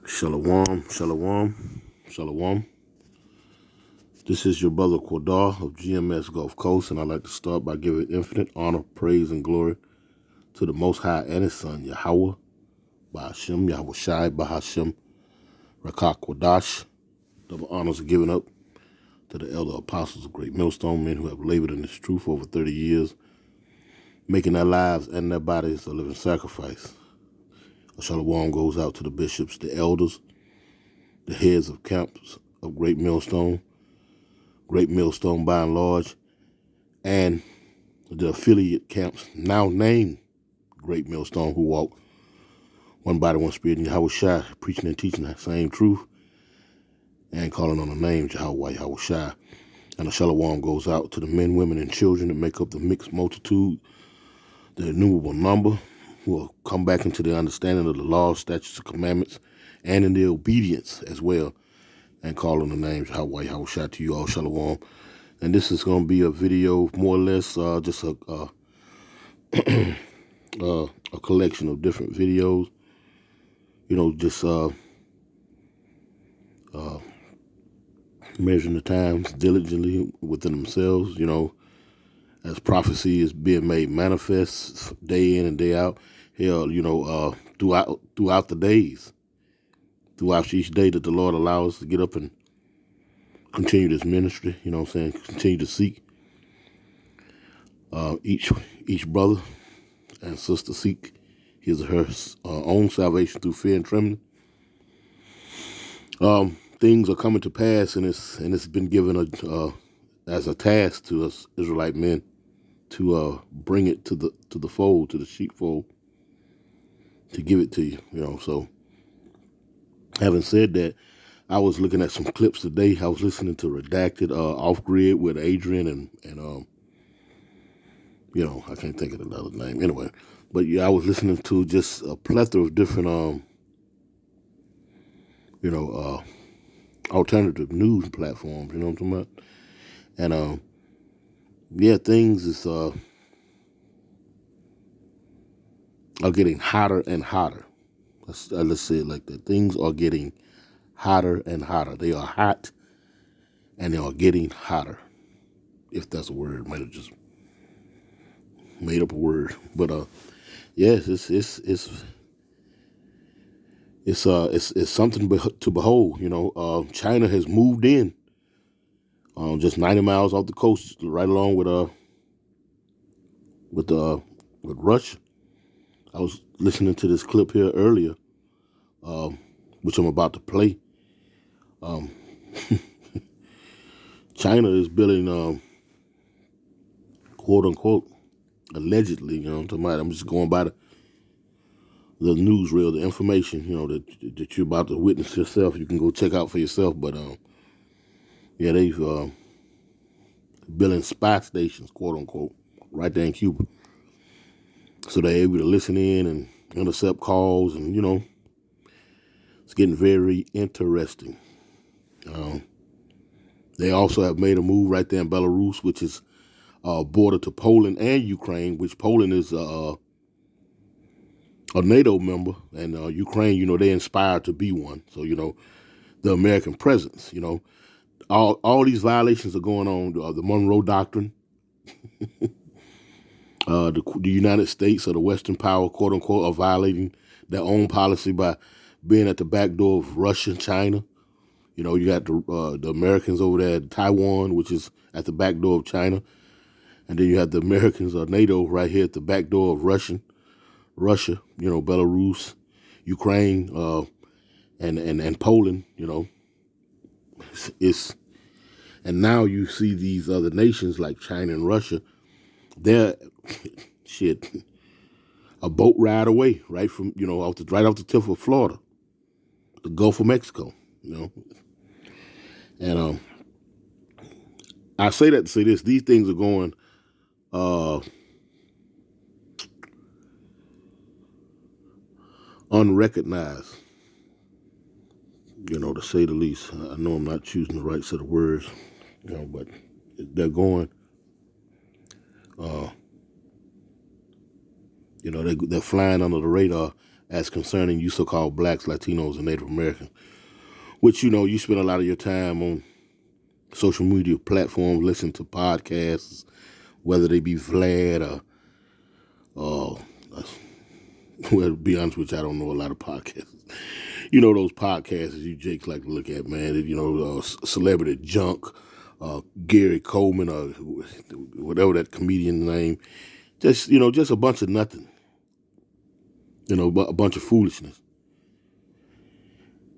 Shalom, shalom, shalom. This is your brother Quadar of GMS Gulf Coast, and I'd like to start by giving infinite honor, praise, and glory to the Most High and His Son, Yahweh, Ba'ashem, Yahweh Shai, Bahashem, Rakak Quadash. Double honors are given up to the elder apostles of Great Millstone, men who have labored in this truth for over 30 years, making their lives and their bodies a living sacrifice. A shalom goes out to the bishops, the elders, the heads of camps of Great Millstone by and large, and the affiliate camps now named Great Millstone, who walk one body, one spirit in Yahweh Shai, preaching and teaching that same truth and calling on the name Yahweh Shai. And the shalom goes out to the men, women, and children that make up the mixed multitude, the innumerable number, who will come back into the understanding of the laws, statutes, and commandments, and in their obedience as well, and call on the name Yahweh Shai to you all, shalom. And this is going to be a video, more or less, just a collection of different videos. Just measuring the times diligently within themselves. As prophecy is being made manifest day in and day out. Hell, throughout the days, throughout each day that the Lord allows us to get up and continue this ministry. You know what I'm saying? Continue to seek each brother and sister seek his or her own salvation through fear and trembling. Things are coming to pass, and it's been given as a task to us Israelite men to bring it to the fold, to the sheepfold, to give it to you. So, having said that, I was looking at some clips today. I was listening to Redacted, Off Grid with Adrian and I can't think of another name anyway. But yeah, I was listening to just a plethora of different alternative news platforms. You know what I'm talking about? And things is are getting hotter and hotter. Let's say it like that. Things are getting hotter and hotter. They are hot, and they are getting hotter. If that's a word, might have just made up a word. But yes, it's something to behold. China has moved in, just 90 miles off the coast, right along with Russia. I was listening to this clip here earlier, which I'm about to play. China is building, quote unquote, allegedly. I'm talking about. I'm just going by the newsreel, the information, that you're about to witness yourself. You can go check out for yourself. But they've building spy stations, quote unquote, right there in Cuba, so they're able to listen in and intercept calls, and it's getting very interesting. They also have made a move right there in Belarus, which is border to Poland and Ukraine, which Poland is a NATO member, and Ukraine, they inspired to be one. So, the American presence, all these violations are going on. The Monroe Doctrine, the United States or the Western power, quote unquote, are violating their own policy by being at the back door of Russia and China. You got the Americans over there at Taiwan, which is at the back door of China. And then you have the Americans or NATO right here at the back door of Russia, Belarus, Ukraine, and Poland, and now you see these other nations like China and Russia, they're a boat ride away, right from, right off the tip of Florida, the Gulf of Mexico, And I say that to say this: these things are going unrecognized, to say the least. I know I'm not choosing the right set of words, but they're going. They're flying under the radar. as concerning you so-called blacks, Latinos, and Native Americans, which, you spend a lot of your time on social media platforms, listening to podcasts, whether they be Vlad or well, to be honest with you, I don't know a lot of podcasts. Those podcasts you Jakes like to look at, man. Celebrity Junk, Gary Coleman, or whatever that comedian's name. Just a bunch of nothing. A bunch of foolishness.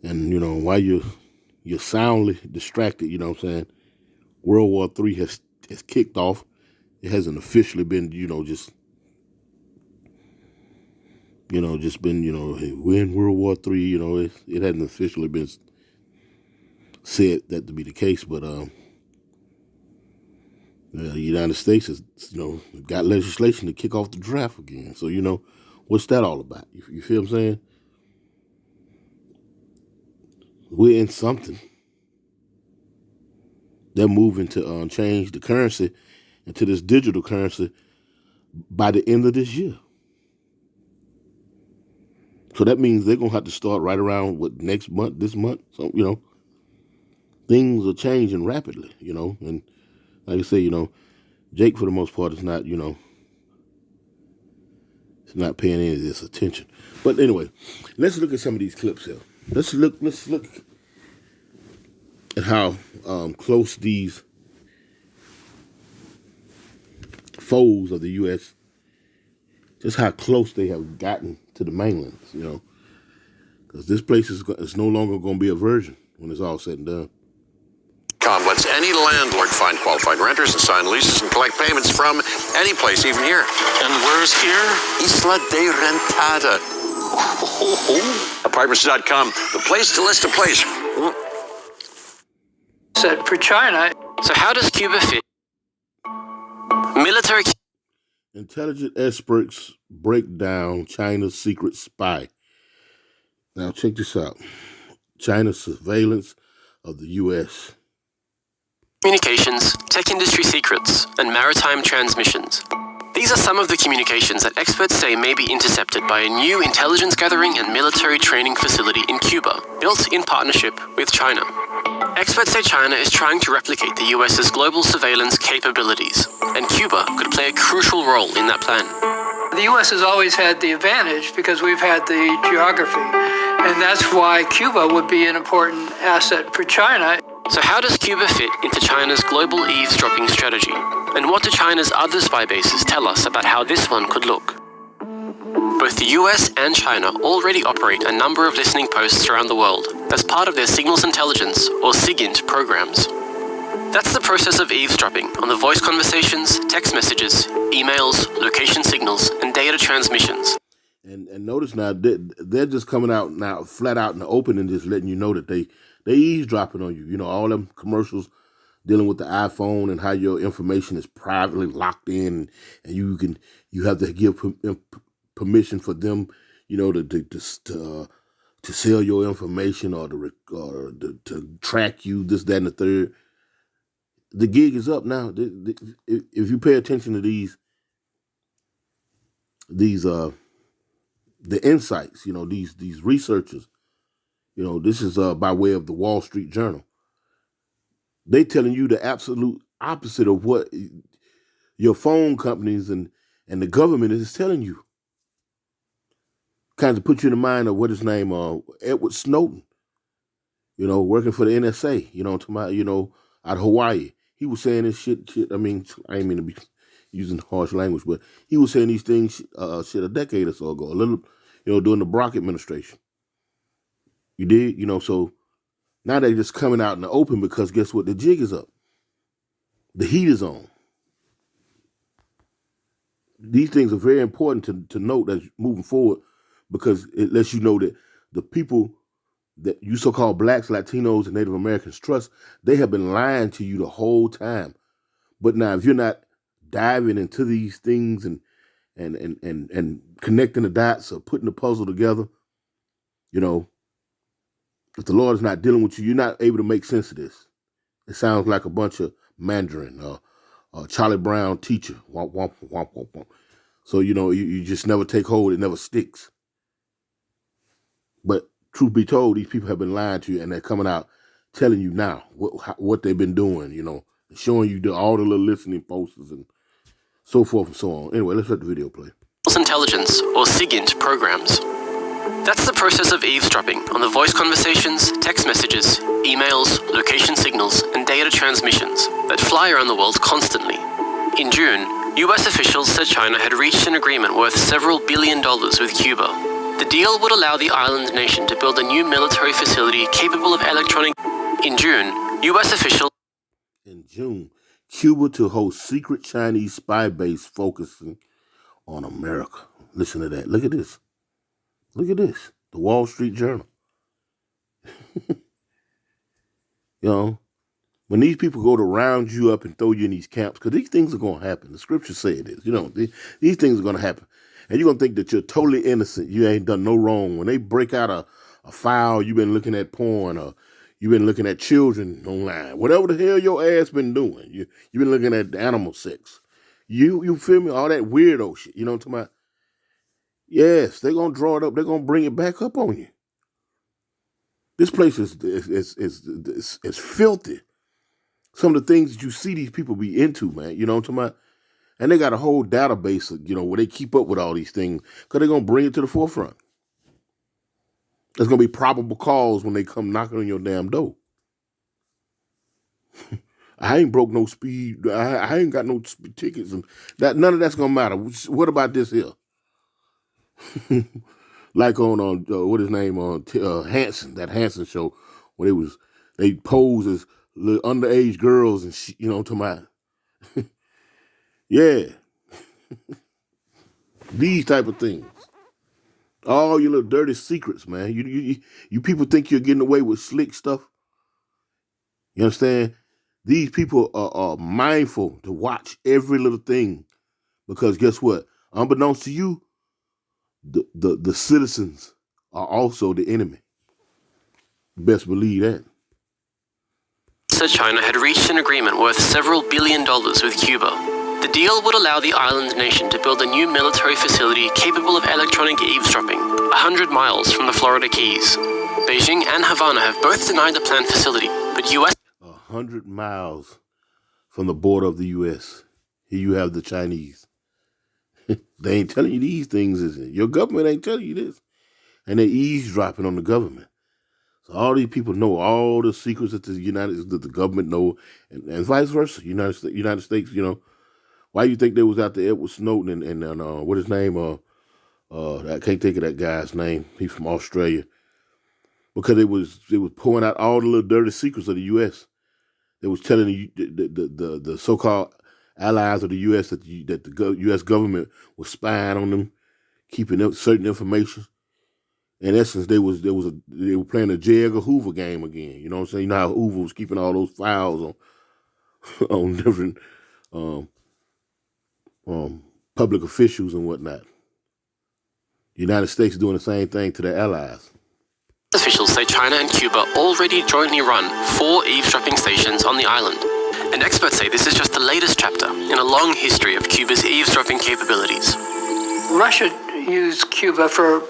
And while you're soundly distracted, you know what I'm saying? World War III has kicked off. It hasn't officially been, just been, hey, we're in World War III. It hasn't officially been said that to be the case, but the United States has, got legislation to kick off the draft again. So, what's that all about? You feel what I'm saying? We're in something. They're moving to change the currency into this digital currency by the end of this year. So that means they're going to have to start right around next month, this month. So, things are changing rapidly, and like I say, Jake, for the most part, is not, it's not paying any of this attention. But anyway, let's look at some of these clips here. Let's look at how close these foes of the U.S., just how close they have gotten to the mainland, because this place is no longer going to be a virgin when it's all said and done. Lets any landlord find qualified renters and sign leases and collect payments from any place, even here. And where's here? Isla de Rentada. Apartments.com, the place to list a place. Said for China. So how does Cuba fit? Military. Intelligence experts break down China's secret spy. Now check this out. China's surveillance of the U.S. Communications, tech industry secrets, and maritime transmissions. These are some of the communications that experts say may be intercepted by a new intelligence gathering and military training facility in Cuba, built in partnership with China. Experts say China is trying to replicate the US's global surveillance capabilities, and Cuba could play a crucial role in that plan. The U.S. has always had the advantage because we've had the geography, and that's why Cuba would be an important asset for China. So how does Cuba fit into China's global eavesdropping strategy? And what do China's other spy bases tell us about how this one could look? Both the US and China already operate a number of listening posts around the world as part of their signals intelligence, or SIGINT, programs. That's the process of eavesdropping on the voice conversations, text messages, emails, location signals, and data transmissions. And notice now, they're just coming out now flat out in the open and just letting you know that they eavesdropping on you. All them commercials dealing with the iPhone and how your information is privately locked in, and you have to give permission for them, to sell your information or to track you, this, that, and the third. The gig is up now. If you pay attention to these the insights, these researchers, this is by way of the Wall Street Journal. They telling you the absolute opposite of what your phone companies and the government is telling you. Kind of put you in the mind of what his name, Edward Snowden, working for the NSA, out of Hawaii. He was saying this shit. I mean, I ain't mean to be using harsh language, but he was saying these things a decade or so ago, a little, during the Brock administration. You did, so now they're just coming out in the open because guess what? The jig is up. The heat is on. These things are very important to note as moving forward, because it lets you know that the people that you so-called blacks, Latinos, and Native Americans trust, they have been lying to you the whole time. But now, if you're not diving into these things and connecting the dots or putting the puzzle together, if the Lord is not dealing with you, you're not able to make sense of this. It sounds like a bunch of Mandarin or Charlie Brown teacher. Womp, womp, womp, womp, womp. So, you just never take hold. It never sticks. But truth be told, these people have been lying to you, and they're coming out telling you now what they've been doing, showing you all the little listening posters and so forth and so on. Anyway, let's let the video play. Intelligence, or SIGINT programs. That's the process of eavesdropping on the voice conversations, text messages, emails, location signals, and data transmissions that fly around the world constantly. In June, US officials said China had reached an agreement worth several $1 billion with Cuba. The deal would allow the island nation to build a new military facility capable of electronic... In June, US officials... In June, Cuba to host secret Chinese spy base focusing on America. Listen to that. Look at this. Look at this. The Wall Street Journal. When these people go to round you up and throw you in these camps, because these things are going to happen. The scriptures say it is. These things are going to happen. And you're going to think that you're totally innocent. You ain't done no wrong. When they break out a file, you've been looking at porn, or you've been looking at children online. Whatever the hell your ass been doing. You've been looking at animal sex. You feel me? All that weirdo shit. You know what I'm talking about? Yes, they're going to draw it up. They're going to bring it back up on you. This place is filthy. Some of the things that you see these people be into, man. You know what I'm talking about? And they got a whole database, where they keep up with all these things because they're going to bring it to the forefront. There's going to be probable cause when they come knocking on your damn door. I ain't broke no speed. I ain't got no tickets. And none of that's going to matter. What about this here? Like on what his name on Hanson, that Hanson show, where they pose as little underage girls and shit, you know what I'm talking about? Yeah. These type of things. All your little dirty secrets, man. You people think you're getting away with slick stuff. You understand? These people are mindful to watch every little thing, because guess what? Unbeknownst to you, the citizens are also the enemy. Best believe that. Said China had reached an agreement worth several $1 billion with Cuba. The deal would allow the island nation to build a new military facility capable of electronic eavesdropping, 100 miles from the Florida Keys. Beijing and Havana have both denied the planned facility, but US... 100 miles from the border of the U.S. Here you have the Chinese. They ain't telling you these things, is it? Your government ain't telling you this. And they're eavesdropping on the government. So all these people know all the secrets that the government know, and vice versa. United States, why you think they was out there Edward Snowden and what his name? I can't think of that guy's name. He's from Australia. Because they was pouring out all the little dirty secrets of the U.S. They was telling the so-called allies of the U.S. that the U.S. government was spying on them, keeping certain information. In essence, they were playing a J. Edgar Hoover game again. You know what I'm saying? You know how Hoover was keeping all those files on different public officials and whatnot. The United States doing the same thing to their allies. Officials say China and Cuba already jointly run 4 eavesdropping stations on the island. And experts say this is just the latest chapter in a long history of Cuba's eavesdropping capabilities. Russia used Cuba for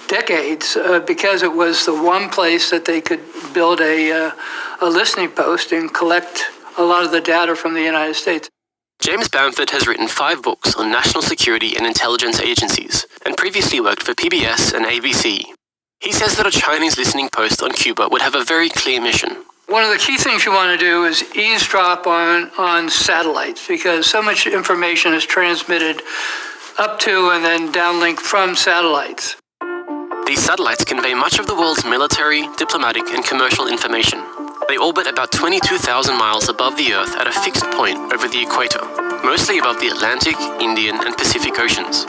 decades because it was the one place that they could build a listening post and collect a lot of the data from the United States. James Bamford has written 5 books on national security and intelligence agencies, and previously worked for PBS and ABC. He says that a Chinese listening post on Cuba would have a very clear mission. One of the key things you want to do is eavesdrop on satellites, because so much information is transmitted up to and then downlink from satellites. These satellites convey much of the world's military, diplomatic, and commercial information. They orbit about 22,000 miles above the Earth at a fixed point over the equator, mostly above the Atlantic, Indian, and Pacific Oceans.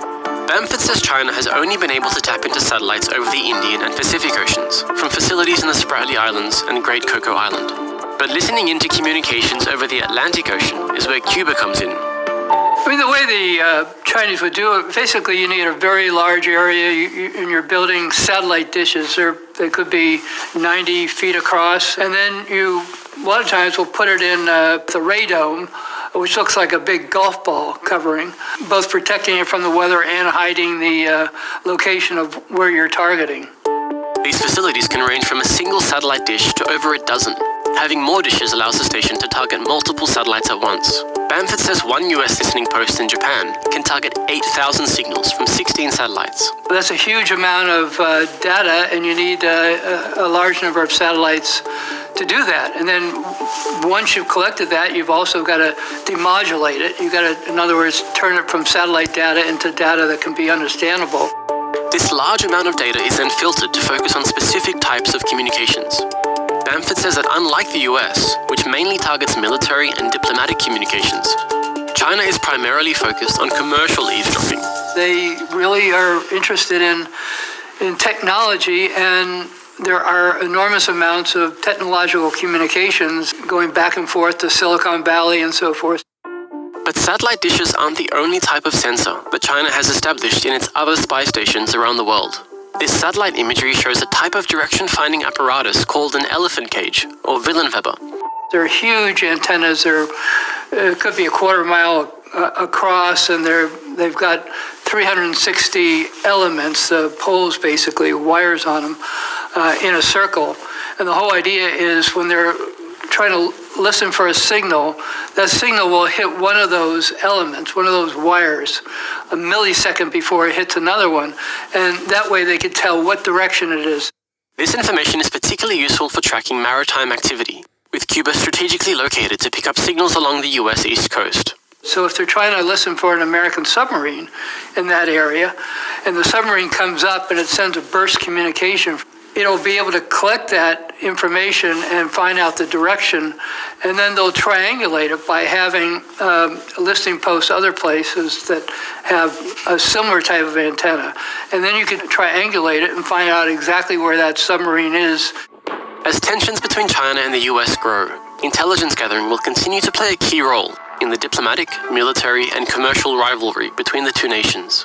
Bamford says China has only been able to tap into satellites over the Indian and Pacific Oceans, from facilities in the Spratly Islands and Great Cocoa Island. But listening into communications over the Atlantic Ocean is where Cuba comes in. I mean, the way the Chinese would do it, basically you need a very large area and you're building satellite dishes. They could be 90 feet across. And then you, a lot of times, will put it in the radome, which looks like a big golf ball covering, both protecting it from the weather and hiding the location of where you're targeting. These facilities can range from a single satellite dish to over a dozen. Having more dishes allows the station to target multiple satellites at once. Bamford says one US listening post in Japan can target 8,000 signals from 16 satellites. That's a huge amount of data, and you need a large number of satellites to do that. And then once you've collected that, you've also got to demodulate it. You've got to, in other words, turn it from satellite data into data that can be understandable. This large amount of data is then filtered to focus on specific types of communications. Bamford says that unlike the US, which mainly targets military and diplomatic communications, China is primarily focused on commercial eavesdropping. They really are interested in technology, and there are enormous amounts of technological communications going back and forth to Silicon Valley and so forth. But satellite dishes aren't the only type of sensor that China has established in its other spy stations around the world. This satellite imagery shows a type of direction-finding apparatus called an elephant cage, or Villenweber. They're huge antennas. It could be a quarter mile across, and they've got 360 elements, poles basically, wires on them, in a circle. And the whole idea is when they're trying to listen for a signal, that signal will hit one of those elements, one of those wires, a millisecond before it hits another one. And that way they can tell what direction it is. This information is particularly useful for tracking maritime activity, with Cuba strategically located to pick up signals along the US East Coast. So if they're trying to listen for an American submarine in that area, and the submarine comes up and it sends a burst communication, it'll be able to collect that information and find out the direction, and then they'll triangulate it by having listening posts other places that have a similar type of antenna. And then you can triangulate it and find out exactly where that submarine is. As tensions between China and the US grow, intelligence gathering will continue to play a key role in the diplomatic, military, and commercial rivalry between the two nations.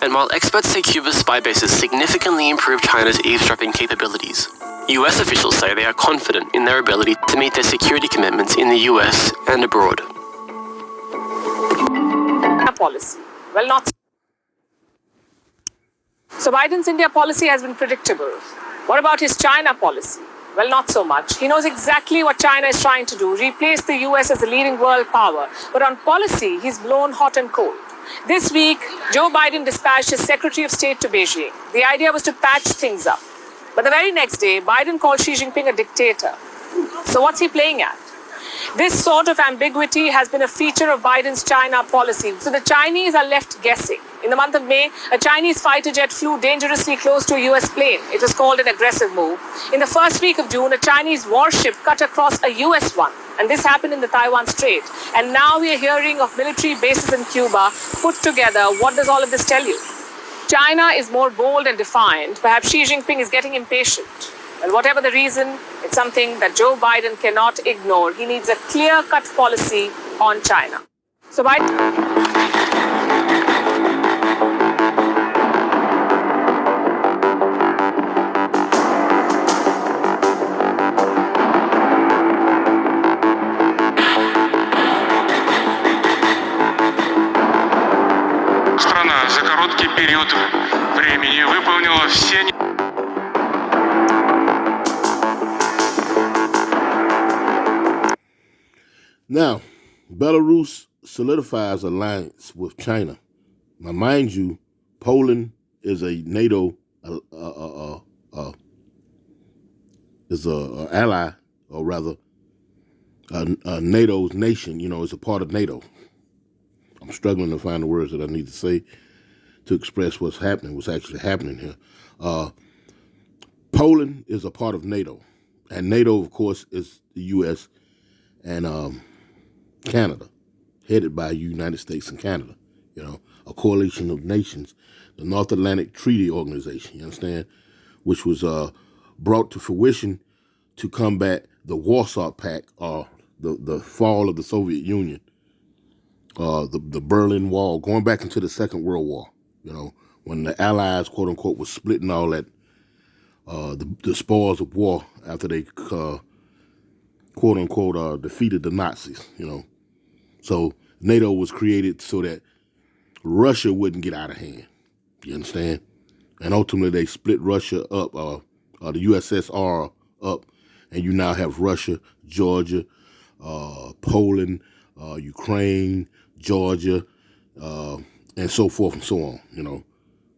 And while experts say Cuba's spy bases significantly improve China's eavesdropping capabilities, US officials say they are confident in their ability to meet their security commitments in the US and abroad. Policy. Well, not so. Biden's India policy has been predictable. What about his China policy? Well, not so much. He knows exactly what China is trying to do, replace the US as the leading world power. But on policy, he's blown hot and cold. This week, Joe Biden dispatched his Secretary of State to Beijing. The idea was to patch things up. But the very next day, Biden called Xi Jinping a dictator. So what's he playing at? This sort of ambiguity has been a feature of Biden's China policy. So the Chinese are left guessing. In the month of May, a Chinese fighter jet flew dangerously close to a US plane. It was called an aggressive move. In the first week of June, a Chinese warship cut across a US one. And this happened in the Taiwan Strait. And now we are hearing of military bases in Cuba put together. What does all of this tell you? China is more bold and defiant. Perhaps Xi Jinping is getting impatient. And whatever the reason, it's something that Joe Biden cannot ignore. He needs a clear-cut policy on China. So Biden... Страна за короткий период времени выполнила все... Now, Belarus solidifies alliance with China. Now, mind you, Poland is a NATO ally, or rather, NATO's nation. You know, it's a part of NATO. I'm struggling to find the words that I need to say to express what's happening, what's actually happening here. Poland is a part of NATO, and NATO, of course, is the U.S. and Canada, headed by United States and Canada, you know, a coalition of nations, the North Atlantic Treaty Organization, you understand, which was brought to fruition to combat the Warsaw Pact, or the fall of the Soviet Union, the Berlin Wall, going back into the Second World War, you know, when the Allies, quote unquote, was splitting all that, the spoils of war after they, quote unquote, defeated the Nazis, you know. So NATO was created so that Russia wouldn't get out of hand, you understand? And ultimately they split Russia up, the USSR up, and you now have Russia, Georgia, Poland, Ukraine, Georgia, and so forth and so on, you know.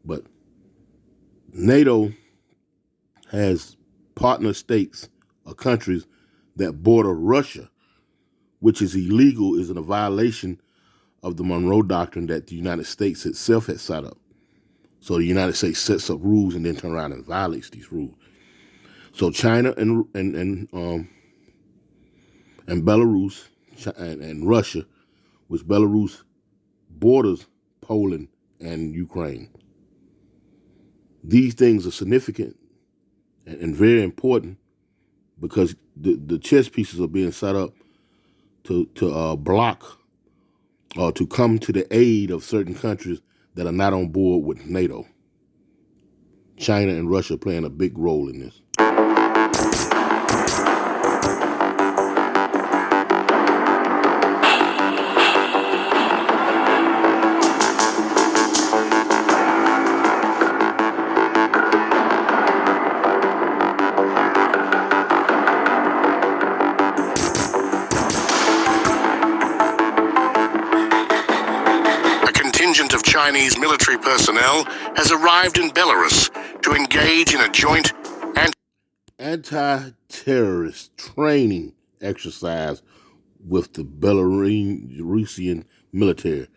But NATO has partner states or countries that border Russia, which is illegal, is in a violation of the Monroe Doctrine that the United States itself has set up. So the United States sets up rules and then turn around and violates these rules. So China and Belarus and Russia, which Belarus borders Poland and Ukraine. These things are significant and very important because the chess pieces are being set up to block or to come to the aid of certain countries that are not on board with NATO. China and Russia playing a big role in this. Chinese military personnel has arrived in Belarus to engage in a joint anti-terrorist training exercise with the Belarusian military.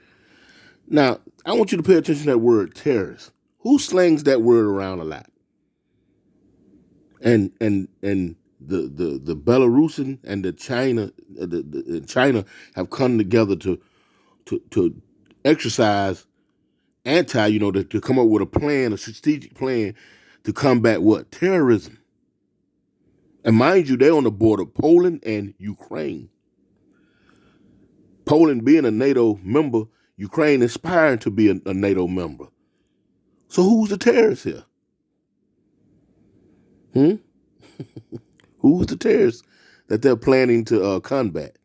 Now, I want you to pay attention to that word terrorist. Who slangs that word around a lot? And the Belarusian and the China have come together to exercise to come up with a plan, a strategic plan to combat what? Terrorism. And mind you, they're on the border of Poland and Ukraine. Poland being a NATO member, Ukraine aspiring to be a NATO member. So who's the terrorist here? Who's the terrorist that they're planning to combat?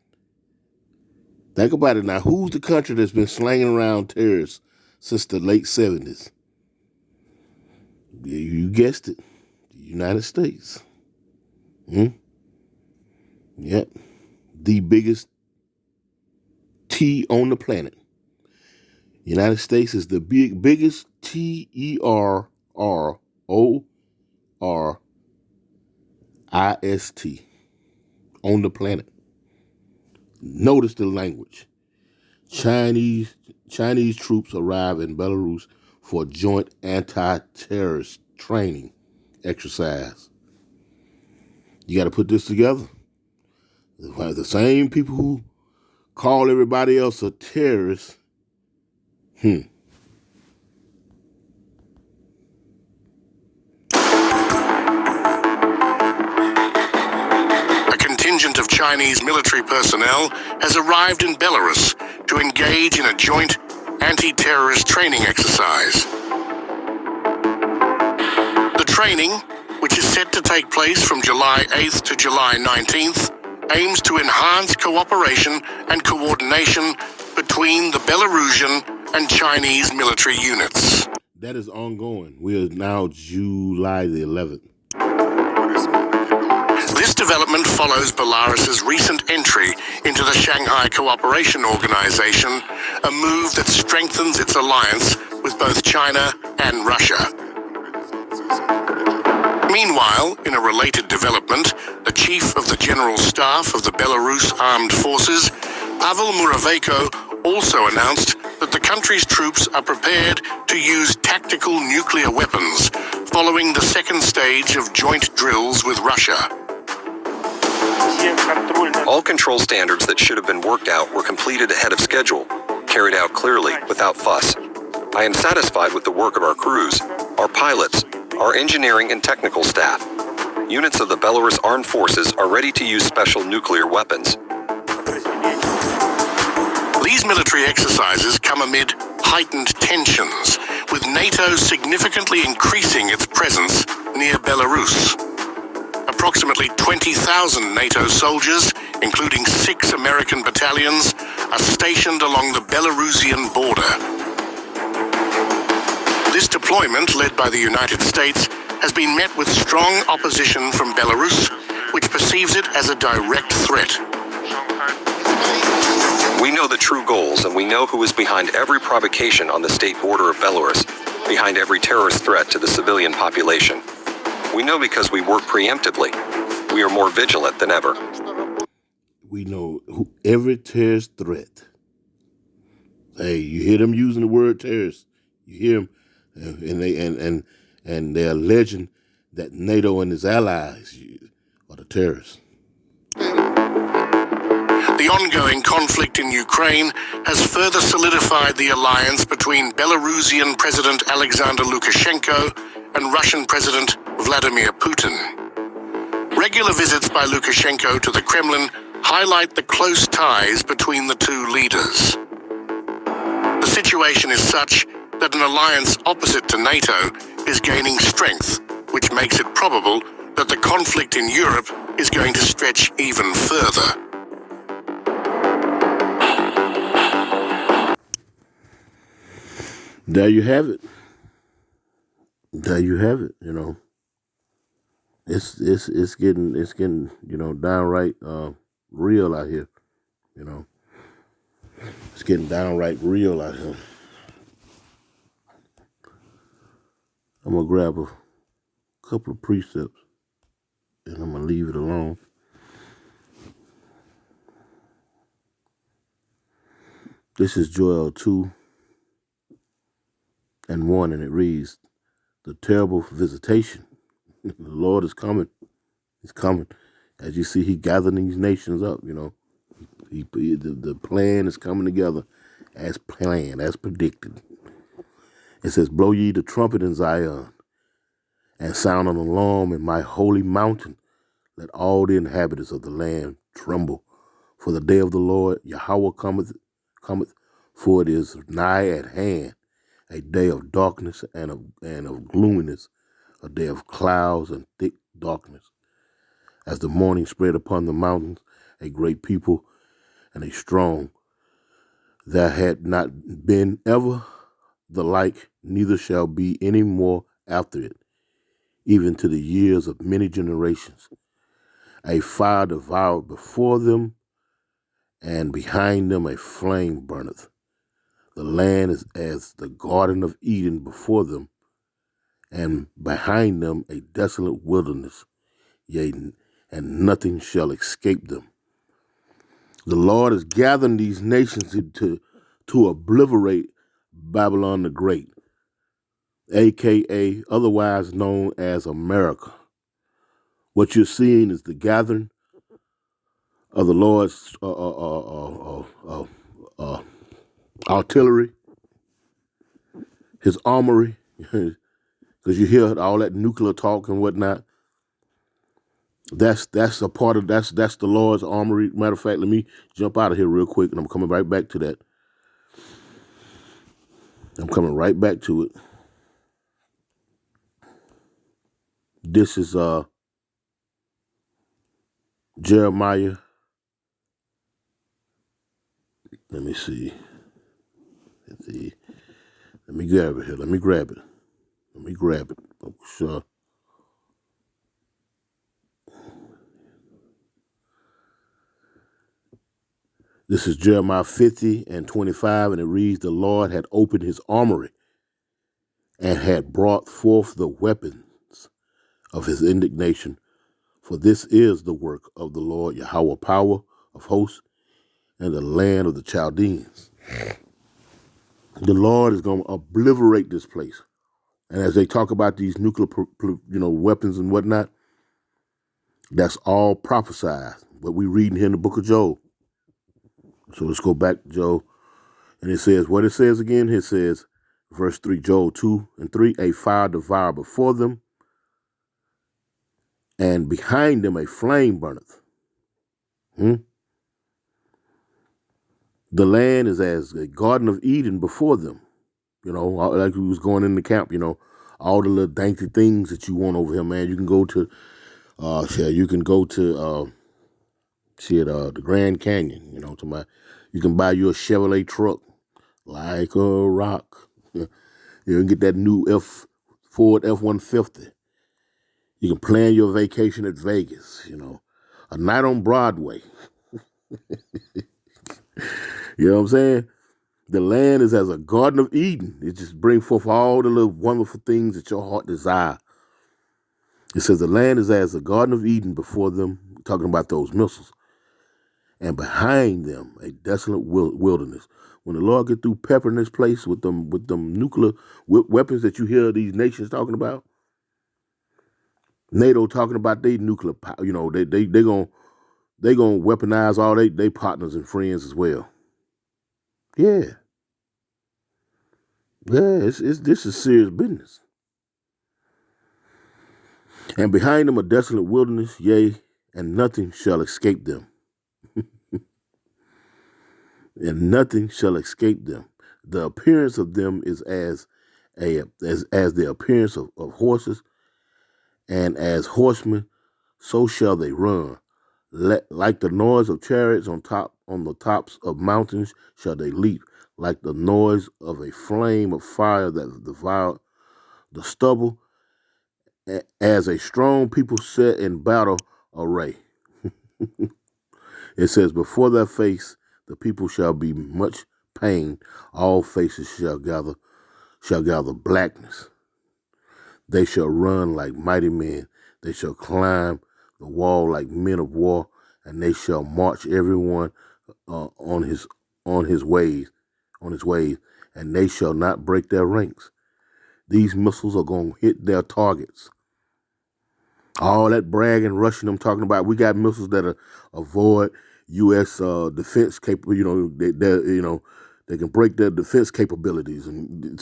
Think about it now. Who's the country that's been slanging around terrorists since the late 70s? You guessed it. The United States. Yep. The biggest T on the planet. United States is the biggest terrorist on the planet. Notice the language. Chinese troops arrive in Belarus for a joint anti-terrorist training exercise. You got to put this together. The same people who call everybody else a terrorist. A contingent of Chinese military personnel has arrived in Belarus to engage in a joint anti-terrorist training exercise. The training, which is set to take place from July 8th to July 19th, aims to enhance cooperation and coordination between the Belarusian and Chinese military units. That is ongoing. We are now July the 11th. This development follows Belarus's recent entry into the Shanghai Cooperation Organization, a move that strengthens its alliance with both China and Russia. Meanwhile, in a related development, the chief of the General Staff of the Belarus Armed Forces, Pavel Muravenko, also announced that the country's troops are prepared to use tactical nuclear weapons following the second stage of joint drills with Russia. All control standards that should have been worked out were completed ahead of schedule, carried out clearly, without fuss. I am satisfied with the work of our crews, our pilots, our engineering and technical staff. Units of the Belarus Armed Forces are ready to use special nuclear weapons. These military exercises come amid heightened tensions, with NATO significantly increasing its presence near Belarus. Approximately 20,000 NATO soldiers, including 6 American battalions, are stationed along the Belarusian border. This deployment, led by the United States, has been met with strong opposition from Belarus, which perceives it as a direct threat. We know the true goals, and we know who is behind every provocation on the state border of Belarus, behind every terrorist threat to the civilian population. We know because we work preemptively. We are more vigilant than ever. We know every terrorist threat. Hey, you hear them using the word terrorist. You hear them, and they're alleging that NATO and its allies are the terrorists. The ongoing conflict in Ukraine has further solidified the alliance between Belarusian President Alexander Lukashenko and Russian President Vladimir Putin. Regular visits by Lukashenko to the Kremlin highlight the close ties between the two leaders. The situation is such that an alliance opposite to NATO is gaining strength, which makes it probable that the conflict in Europe is going to stretch even further. There you have it. There you have it. You know, it's getting downright real out here. You know, it's getting downright real out here. I'm gonna grab a couple of precepts and I'm gonna leave it alone. This is Joel 2:1, and it reads, "The terrible visitation. The Lord is coming. He's coming. As you see, He gathering these nations up. You know, the plan is coming together as planned, as predicted. It says, blow ye the trumpet in Zion, and sound an alarm in my holy mountain. Let all the inhabitants of the land tremble. For the day of the Lord Yahweh cometh, for it is nigh at hand, a day of darkness and of gloominess, a day of clouds and thick darkness. As the morning spread upon the mountains, a great people and a strong. There had not been ever the like, neither shall be any more after it, even to the years of many generations. A fire devoured before them, and behind them a flame burneth. The land is as the Garden of Eden before them, and behind them a desolate wilderness, yea, and nothing shall escape them. The Lord is gathering these nations to obliterate Babylon the Great, a.k.a. otherwise known as America. What you're seeing is the gathering of the Lord's artillery, His armory, because you hear all that nuclear talk and whatnot. That's a part of that's the Lord's armory. Matter of fact, let me jump out of here real quick, and I'm coming right back to that. I'm coming right back to it. This is Jeremiah. Let me see. Let me grab it here. Let me grab it. Oh, sure. This is Jeremiah 50:25, and it reads, the Lord had opened His armory and had brought forth the weapons of His indignation. For this is the work of the Lord Yahweh, power of hosts, and the land of the Chaldeans. The Lord is going to obliterate this place. And as they talk about these nuclear, weapons and whatnot, that's all prophesied. What we reading here in the book of Job. So let's go back to Job. And it says, what it says again, it says, verse 3, Job 2:3, a fire devoured before them, and behind them a flame burneth. The land is as a Garden of Eden before them. You know, like we was going in the camp, all the little dainty things that you want over here, man. You can go to, the Grand Canyon, you can buy you a Chevrolet truck like a rock. You can get that new Ford F-150. You can plan your vacation at Vegas, a night on Broadway. You know what I'm saying? The land is as a Garden of Eden. It just brings forth all the little wonderful things that your heart desire. It says the land is as a Garden of Eden before them, talking about those missiles, and behind them a desolate wilderness. When the Lord get through peppering this place with them nuclear weapons that you hear these nations talking about, NATO talking about their nuclear power, they gonna weaponize all they partners and friends as well. Yeah, this is serious business. And behind them a desolate wilderness, yea, and nothing shall escape them. And nothing shall escape them. The appearance of them is as the appearance of horses, and as horsemen, so shall they run. Like the noise of chariots on the tops of mountains shall they leap, like the noise of a flame of fire that devoured the stubble, as a strong people set in battle array. It says, before their face the people shall be much pain, all faces shall gather blackness. They shall run like mighty men, they shall climb the wall like men of war, and they shall march everyone on his ways, and they shall not break their ranks. These missiles are going to hit their targets. All that bragging, rushing, I'm talking about, we got missiles that avoid U.S. defense capable. They can break their defense capabilities, and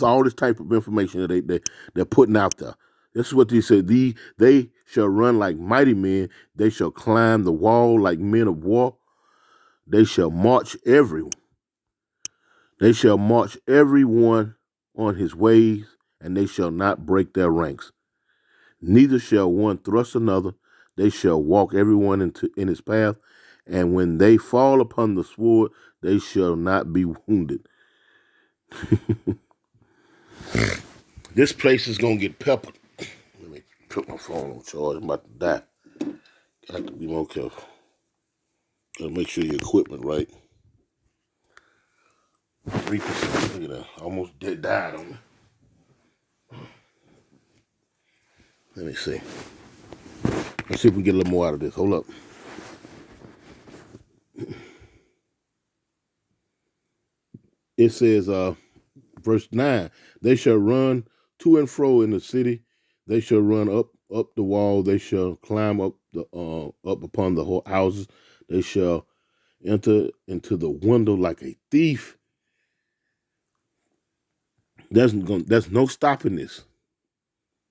all this type of information that they're putting out there. This is what they said. They shall run like mighty men. They shall climb the wall like men of war. They shall march everyone on his ways, and they shall not break their ranks. Neither shall one thrust another. They shall walk everyone in his path, and when they fall upon the sword, they shall not be wounded. This place is gonna get peppered. Let me put my phone on charge. I'm about to die. Got to be more careful. Gotta make sure your equipment right. 3%. Look at that. Almost died on me. Let me see. Let's see if we can get a little more out of this. Hold up. It says, verse 9, they shall run to and fro in the city. They shall run up the wall. They shall climb up upon the houses. They shall enter into the window like a thief. There's no stopping this.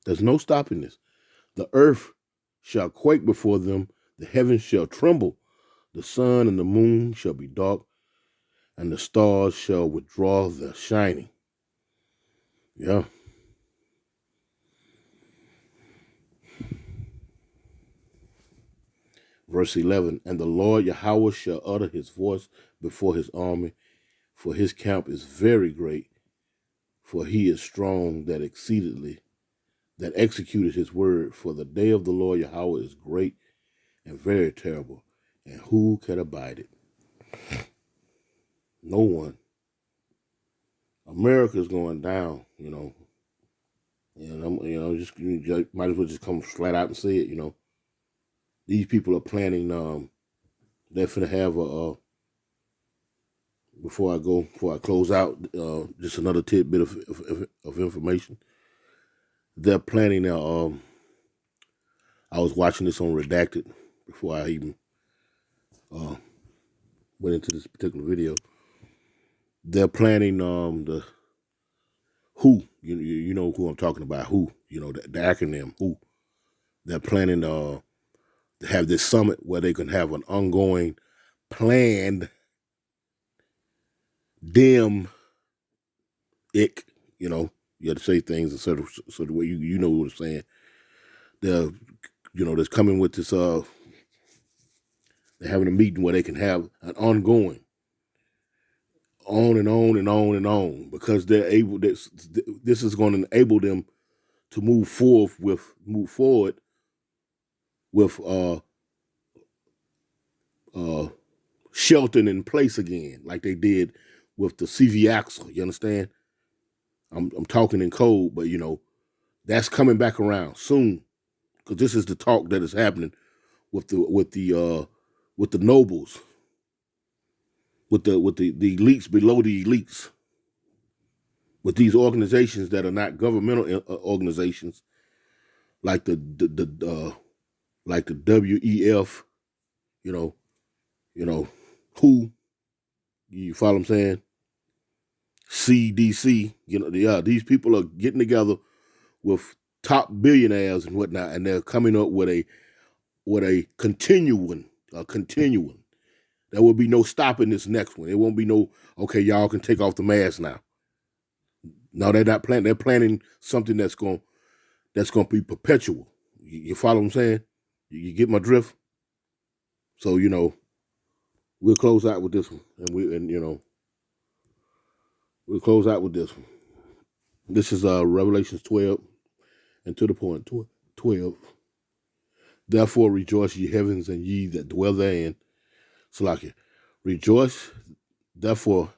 There's no stopping this. The earth shall quake before them. The heavens shall tremble. The sun and the moon shall be dark, and the stars shall withdraw their shining. Yeah. Verse 11, and the Lord Yahweh shall utter his voice before his army, for his camp is very great, for he is strong that executed his word. For the day of the Lord Yahweh is great and very terrible, and who can abide it? No one. America's going down, And just might as well just come flat out and say it, These people are planning. They're finna have before I close out, just another tidbit of information. They're planning. I was watching this on Redacted before I even went into this particular video. They're planning the WHO. You know who I'm talking about. WHO. The acronym WHO. They're planning to have this summit where they can have an ongoing, planned, dim, ick. You have to say things instead of so the way you know what I'm saying. They're coming with this. They're having a meeting where they can have an ongoing, on and on and on and on, because they're able. This is going to enable them to move forward with sheltering in place again, like they did with the CV Axel. You understand? I'm talking in code, but that's coming back around soon, because this is the talk that is happening with the nobles, with the elites below the elites, with these organizations that are not governmental organizations, like the WEF, who, you follow what I'm saying? CDC, these people are getting together with top billionaires and whatnot, and they're coming up with a continuing. There will be no stopping this next one. It won't be no, okay, y'all can take off the mask now. No, they're not planning. They're planning something that's going to be perpetual. You follow what I'm saying? You get my drift? So, we'll close out with this one. We'll close out with this one. This is Revelations 12, and to the point, 12. Therefore rejoice, ye heavens, and ye that dwell therein. Salakia. Rejoice, therefore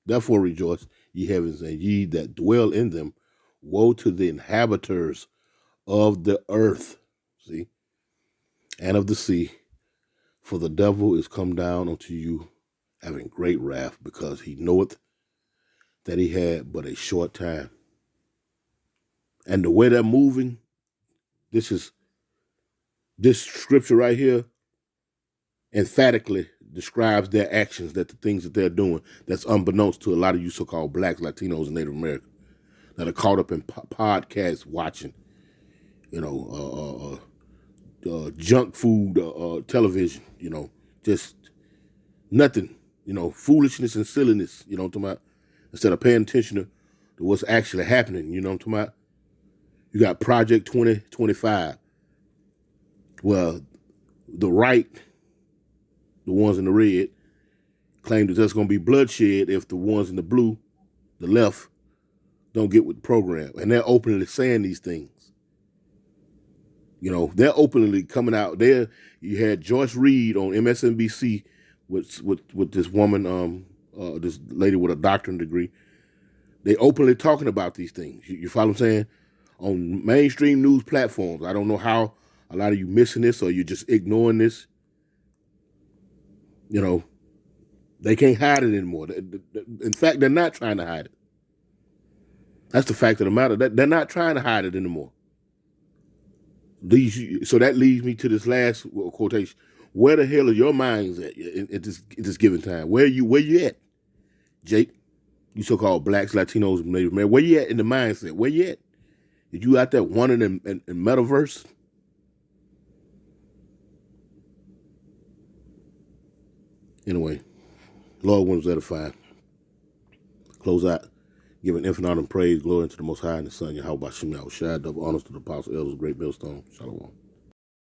rejoice, ye heavens, and ye that dwell in them. Woe to the inhabitants of the earth, see, and of the sea, for the devil is come down unto you, having great wrath, because he knoweth that he had but a short time. And the way they're moving, this scripture right here emphatically describes their actions, that the things that they're doing, that's unbeknownst to a lot of you so-called blacks, Latinos, and Native Americans that are caught up in podcast watching, junk food, television, just nothing, foolishness and silliness, what I'm talking about, instead of paying attention to what's actually happening, what I'm talking about. You got Project 2025. Well, the right, the ones in the red, claim that there's going to be bloodshed if the ones in the blue, the left, don't get with the program. And they're openly saying these things. They're openly coming out there. You had Joyce Reed on MSNBC with this woman, this lady with a doctorate degree. They openly talking about these things. You follow what I'm saying? On mainstream news platforms. I don't know how a lot of you missing this or you're just ignoring this. They can't hide it anymore. In fact, they're not trying to hide it. That's the fact of the matter. They're not trying to hide it anymore. So that leads me to this last quotation. Where the hell are your minds at this given time? Where you at, Jake? You so-called blacks, Latinos, and Native Americans. Where you at in the mindset? Where you at? Did you out there wanting in metaverse? Anyway, Lord wants edifying. Close out. Giving infinite honor and praise, glory unto the Most High and the Son, Yahweh Shem Yahushua, double honors to the apostle, elders, great millstone. Shalom.